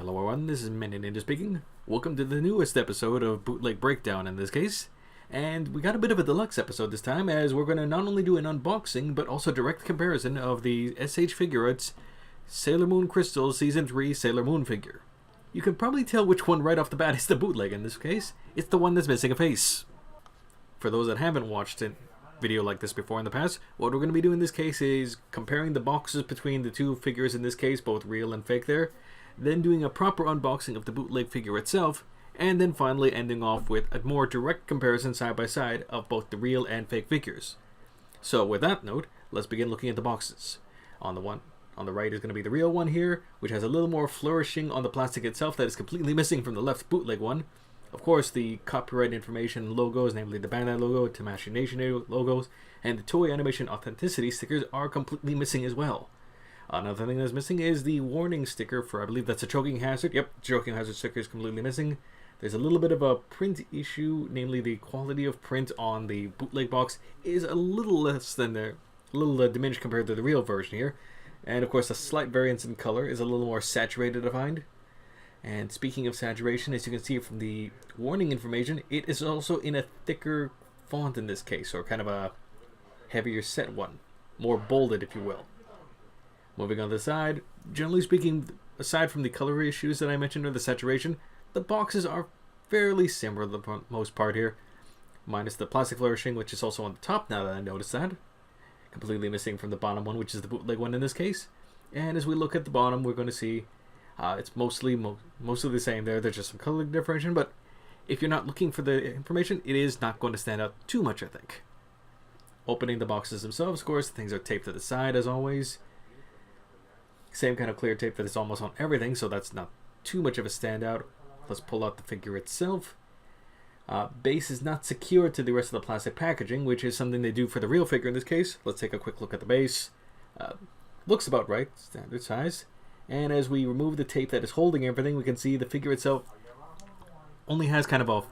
Hello everyone, this is Ninja speaking. Welcome to the newest episode of Bootleg Breakdown in this case. And we got a bit of a deluxe episode this time, as we're going to not only do an unboxing, but also direct comparison of the SH Figuarts Sailor Moon Crystal Season 3 Sailor Moon figure. You can probably tell which one right off the bat is the bootleg in this case. It's the one that's missing a face. For those that haven't watched a video like this before in the past, what we're going to be doing in this case is comparing the boxes between the two figures in this case, both real and fake there, then doing a proper unboxing of the bootleg figure itself, and then finally ending off with a more direct comparison side by side of both the real and fake figures. So with that note, let's begin looking at the boxes. On the right is going to be the real one here, which has a little more flourishing on the plastic itself that is completely missing from the left bootleg one. Of course, the copyright information logos, namely the Bandai logo, Tamashii Nation logos, and the Toei Animation Authenticity stickers are completely missing as well. Another thing that's missing is the warning sticker for, I believe that's a choking hazard. Yep, choking hazard sticker is completely missing. There's a little bit of a print issue, namely the quality of print on the bootleg box is a little less than a little diminished compared to the real version here. And of course, a slight variance in color is a little more saturated, I find. And speaking of saturation, as you can see from the warning information, it is also in a thicker font in this case, or kind of a heavier set one, more bolded if you will. Moving on to the side, generally speaking, aside from the color issues that I mentioned or the saturation, the boxes are fairly similar for the most part here, minus the plastic flourishing, which is also on the top now that I noticed that. Completely missing from the bottom one, which is the bootleg one in this case. And as we look at the bottom, we're going to see it's mostly the same there. There's just some color differentiation, but if you're not looking for the information, it is not going to stand out too much, I think. Opening the boxes themselves, of course, things are taped to the side as always. Same kind of clear tape that is almost on everything, so that's not too much of a standout. Let's pull out the figure itself. Base is not secured to the rest of the plastic packaging, which is something they do for the real figure in this case. Let's take a quick look at the base. Looks about right, standard size. And as we remove the tape that is holding everything, we can see the figure itself only has kind of a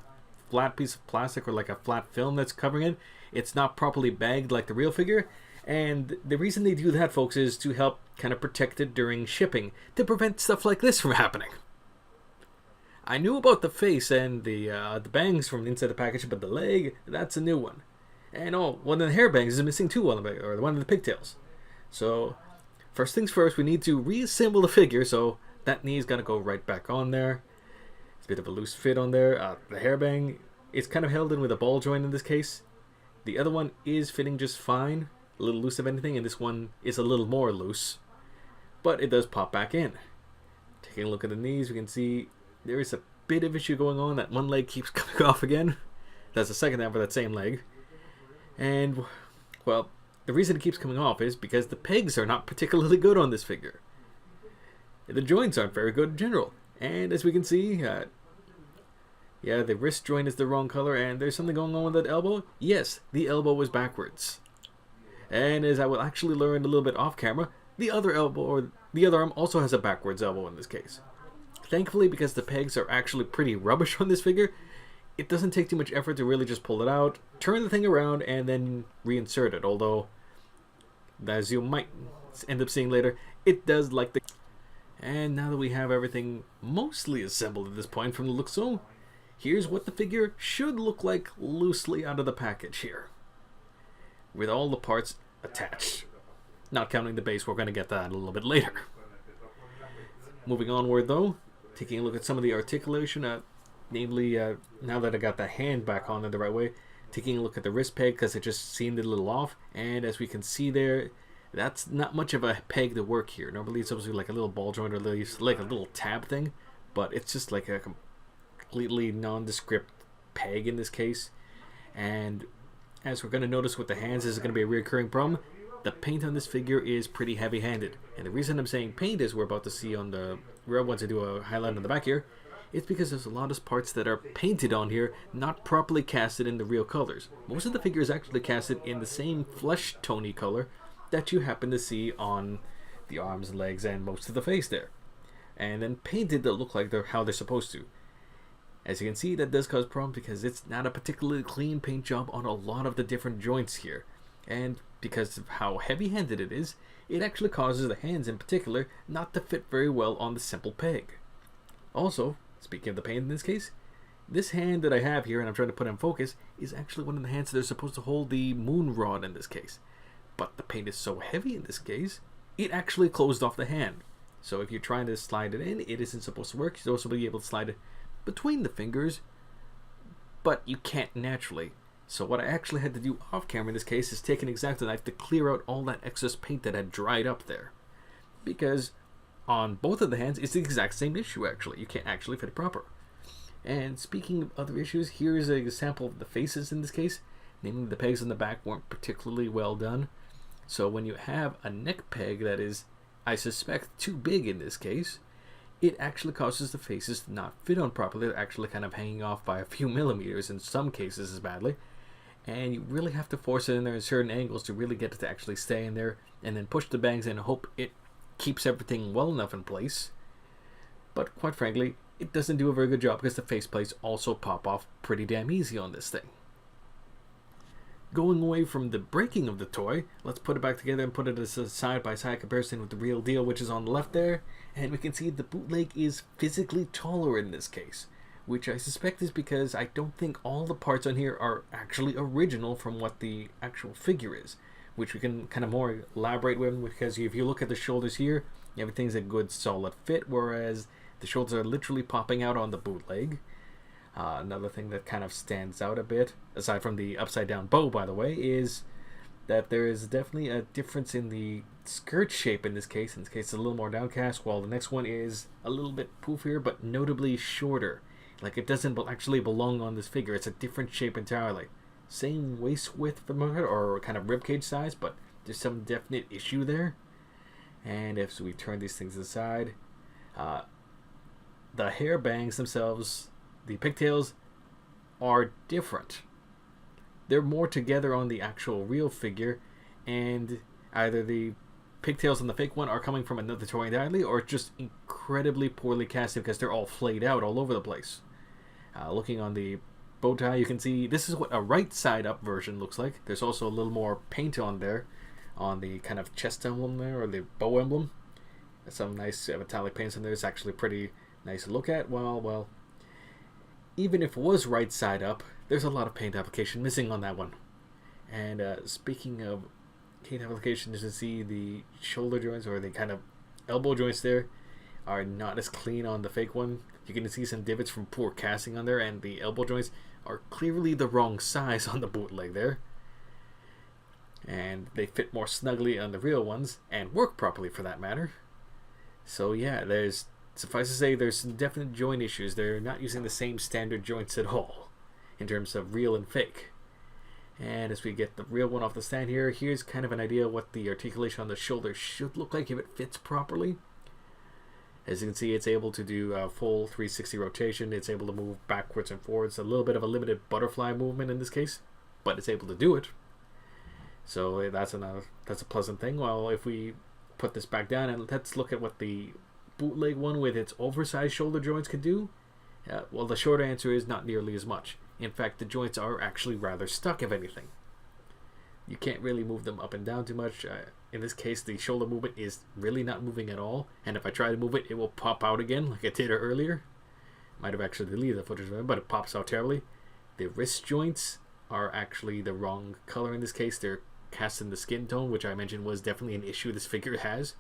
flat piece of plastic or like a flat film that's covering it. It's not properly bagged like the real figure. And the reason they do that, folks, is to help kind of protect it during shipping, to prevent stuff like this from happening. I knew about the face and the bangs from inside the package, but the leg, that's a new one. And oh, one of the hair bangs is missing too, or one of the pigtails. So, first things first, we need to reassemble the figure, so that knee's got to go right back on there. It's a bit of a loose fit on there. The hair bang is kind of held in with a ball joint in this case. The other one is fitting just fine. A little loose if anything, and this one is a little more loose, but it does pop back in. Taking a look at the knees, we can see there is a bit of issue going on. That one leg keeps coming off again. That's the second time for that same leg. And, well, the reason it keeps coming off is because the pegs are not particularly good on this figure. The joints aren't very good in general. And as we can see, yeah, the wrist joint is the wrong color, and there's something going on with that elbow. Yes, the elbow is backwards. And as I will actually learn a little bit off camera, the other elbow, or the other arm, also has a backwards elbow in this case. Thankfully, because the pegs are actually pretty rubbish on this figure, it doesn't take too much effort to really just pull it out, turn the thing around, and then reinsert it. Although, as you might end up seeing later, it does like the... And now that we have everything mostly assembled at this point from the looks so, here's what the figure should look like loosely out of the package here, with all the parts attached. Not counting the base, we're going to get that a little bit later. Moving onward though, taking a look at some of the articulation, namely, now that I got the hand back on it the right way, taking a look at the wrist peg because it just seemed a little off, and as we can see there, that's not much of a peg to work here. Normally it's supposed to be like a little ball joint or like a little tab thing, but it's just like a completely nondescript peg in this case. And as we're going to notice with the hands, this is going to be a recurring problem. The paint on this figure is pretty heavy-handed. And the reason I'm saying paint is we're about to see on the real ones I do a highlight on the back here. It's because there's a lot of parts that are painted on here, not properly casted in the real colors. Most of the figure is actually casted in the same flesh tony color that you happen to see on the arms, legs, and most of the face there. And then painted to look like they're how they're supposed to. As you can see, that does cause problems because it's not a particularly clean paint job on a lot of the different joints here. And because of how heavy-handed it is, it actually causes the hands in particular not to fit very well on the simple peg. Also, speaking of the paint in this case, this hand that I have here, and I'm trying to put in focus, is actually one of the hands that are supposed to hold the moon rod in this case. But the paint is so heavy in this case, it actually closed off the hand. So if you're trying to slide it in, it isn't supposed to work. You'll also be able to slide it between the fingers, but you can't naturally. So what I actually had to do off camera in this case is take an X-Acto knife to clear out all that excess paint that had dried up there. Because on both of the hands, it's the exact same issue actually. You can't actually fit it proper. And speaking of other issues, here's an example of the faces in this case. Namely, the pegs on the back weren't particularly well done. So when you have a neck peg that is, I suspect, too big in this case, it actually causes the faces to not fit on properly. They're actually kind of hanging off by a few millimeters in some cases as badly. And you really have to force it in there in certain angles to really get it to actually stay in there, and then push the bangs in and hope it keeps everything well enough in place. But quite frankly, it doesn't do a very good job because the faceplates also pop off pretty damn easy on this thing. Going away from the breaking of the toy, let's put it back together and put it as a side-by-side comparison with the real deal, which is on the left there. And we can see the bootleg is physically taller in this case, which I suspect is because I don't think all the parts on here are actually original from what the actual figure is, which we can kind of more elaborate with, because if you look at the shoulders here, everything's a good solid fit, whereas the shoulders are literally popping out on the bootleg. Another thing that kind of stands out a bit, aside from the upside down bow by the way, is that there is definitely a difference in the skirt shape in this case. In this case it's a little more downcast, while the next one is a little bit poofier but notably shorter. Like it doesn't actually belong on this figure, it's a different shape entirely. Same waist width for the most part, or kind of ribcage size, but there's some definite issue there. And if we turn these things aside, the hair bangs themselves, the pigtails, are different. They're more together on the actual real figure, and either the pigtails on the fake one are coming from another toy entirely, or just incredibly poorly casted because they're all flayed out all over the place. Looking on the bow tie, you can see this is what a right side up version looks like. There's also a little more paint on there, on the kind of chest emblem there, or the bow emblem. Some nice metallic paints on there. It's actually pretty nice to look at. Well, even if it was right side up, there's a lot of paint application missing on that one. And speaking of paint application, you can see the shoulder joints, or the kind of elbow joints there, are not as clean on the fake one. You can see some divots from poor casting on there, and the elbow joints are clearly the wrong size on the bootleg there. And they fit more snugly on the real ones, and work properly for that matter. So yeah, suffice to say, there's some definite joint issues. They're not using the same standard joints at all, in terms of real and fake. And as we get the real one off the stand here, here's kind of an idea what the articulation on the shoulder should look like if it fits properly. As you can see, it's able to do a full 360 rotation. It's able to move backwards and forwards. A little bit of a limited butterfly movement in this case, but it's able to do it. So that's a pleasant thing. Well, if we put this back down and let's look at what the bootleg one with its oversized shoulder joints can do. Well, the short answer is not nearly as much. In fact, the joints are actually rather stuck, if anything. You can't really move them up and down too much. In this case, the shoulder movement is really not moving at all, and if I try to move it, it will pop out again like I did earlier. Might have actually deleted the footage, but it pops out terribly. The wrist joints are actually the wrong color in this case. They're cast in the skin tone, which I mentioned was definitely an issue this figure has.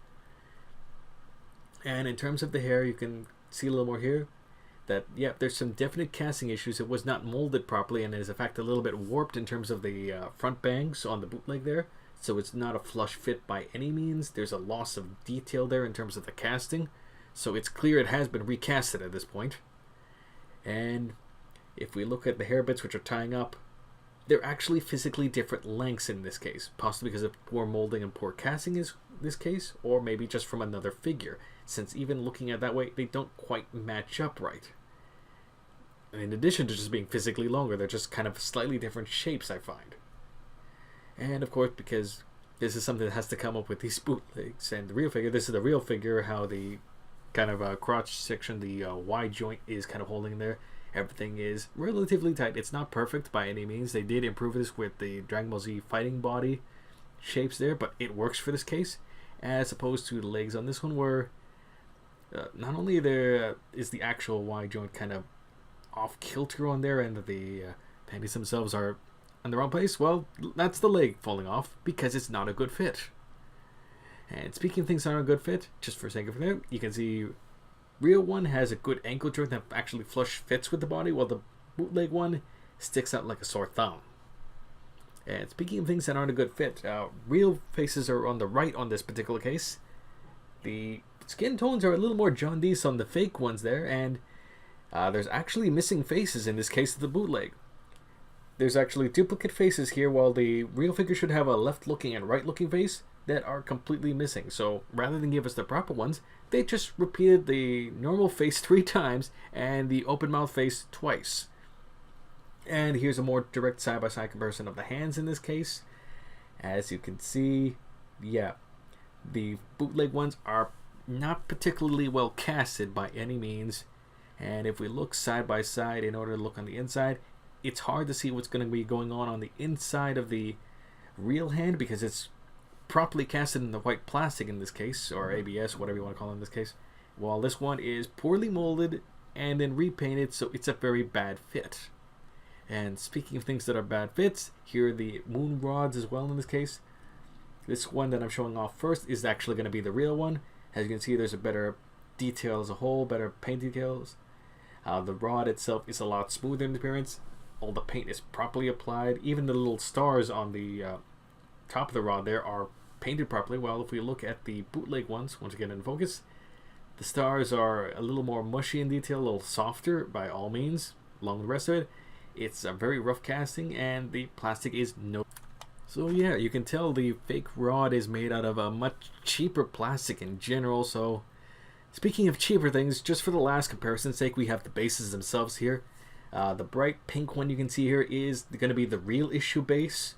And in terms of the hair, you can see a little more here that, yeah, there's some definite casting issues. It was not molded properly and is in fact a little bit warped in terms of the front bangs on the bootleg there. So it's not a flush fit by any means. There's a loss of detail there in terms of the casting. So it's clear it has been recasted at this point. And if we look at the hair bits which are tying up, they're actually physically different lengths in this case. Possibly because of poor molding and poor casting is this case, or maybe just from another figure, since even looking at it that way, they don't quite match up right. And in addition to just being physically longer, they're just kind of slightly different shapes, I find. And of course, because this is something that has to come up with these bootlegs and the real figure, this is the real figure, how the kind of crotch section, the Y joint is kind of holding there. Everything is relatively tight. It's not perfect by any means. They did improve this with the Dragon Ball Z fighting body shapes there, but it works for this case, as opposed to the legs on this one where Not only there is the actual Y joint kind of off kilter on there, and the panties themselves are in the wrong place, well, that's the leg falling off because it's not a good fit. And speaking of things that aren't a good fit, just for a second from there, you can see real one has a good ankle joint that actually flush fits with the body, while the bootleg one sticks out like a sore thumb. And speaking of things that aren't a good fit, real faces are on the right on this particular case. The skin tones are a little more jaundiced on the fake ones there, and there's actually missing faces in this case of the bootleg. There's actually duplicate faces here, while the real figure should have a left-looking and right-looking face that are completely missing. So rather than give us the proper ones, they just repeated the normal face 3 times and the open mouth face twice. And here's a more direct side-by-side comparison of the hands in this case. As you can see, yeah, the bootleg ones are not particularly well casted by any means. And if we look side by side in order to look on the inside, it's hard to see what's going to be going on the inside of the real hand, because it's properly casted in the white plastic in this case, or ABS, whatever you want to call it in this case, while this one is poorly molded and then repainted, so it's a very bad fit. And speaking of things that are bad fits, here are the moon rods as well in this case. This one that I'm showing off first is actually going to be the real one. As you can see, there's a better detail as a whole, better paint details. The rod itself is a lot smoother in appearance. All the paint is properly applied. Even the little stars on the top of the rod there are painted properly. While if we look at the bootleg ones, once again in focus, the stars are a little more mushy in detail, a little softer by all means. Along with the rest of it, it's a very rough casting, and the plastic is no. So yeah, you can tell the fake rod is made out of a much cheaper plastic in general. So speaking of cheaper things, just for the last comparison's sake, we have the bases themselves here. The bright pink one you can see here is going to be the real issue base.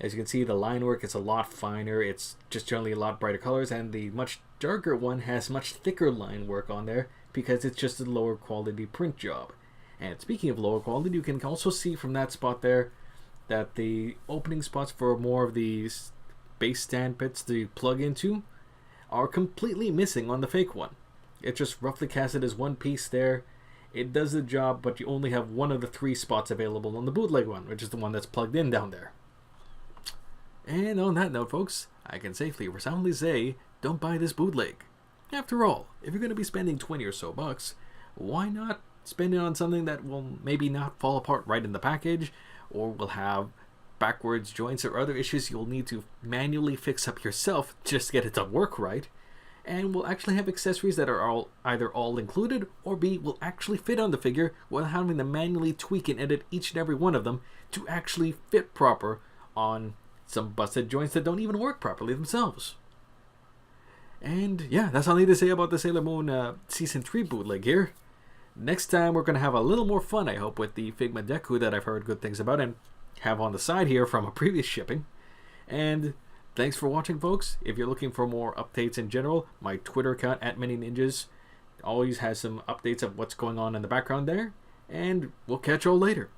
As you can see, the line work is a lot finer. It's just generally a lot brighter colors, and the much darker one has much thicker line work on there because it's just a lower quality print job. And speaking of lower quality, you can also see from that spot there that the opening spots for more of these base stand bits to plug into are completely missing on the fake one. It's just roughly casted as one piece there. It does the job, but you only have one of the 3 spots available on the bootleg one, which is the one that's plugged in down there. And on that note, folks, I can safely resoundly say, don't buy this bootleg. After all, if you're going to be spending 20 or so bucks, why not spend it on something that will maybe not fall apart right in the package, or will have backwards joints or other issues you'll need to manually fix up yourself just to get it to work right, and will actually have accessories that are either all included, or B, will actually fit on the figure without having to manually tweak and edit each and every one of them to actually fit proper on some busted joints that don't even work properly themselves. And yeah, that's all I need to say about the Sailor Moon Season 3 bootleg here. Next time we're going to have a little more fun, I hope, with the Figma Deku that I've heard good things about and have on the side here from a previous shipping. And thanks for watching, folks. If you're looking for more updates in general, my Twitter account @ManyNinjas always has some updates of what's going on in the background there. And we'll catch you all later.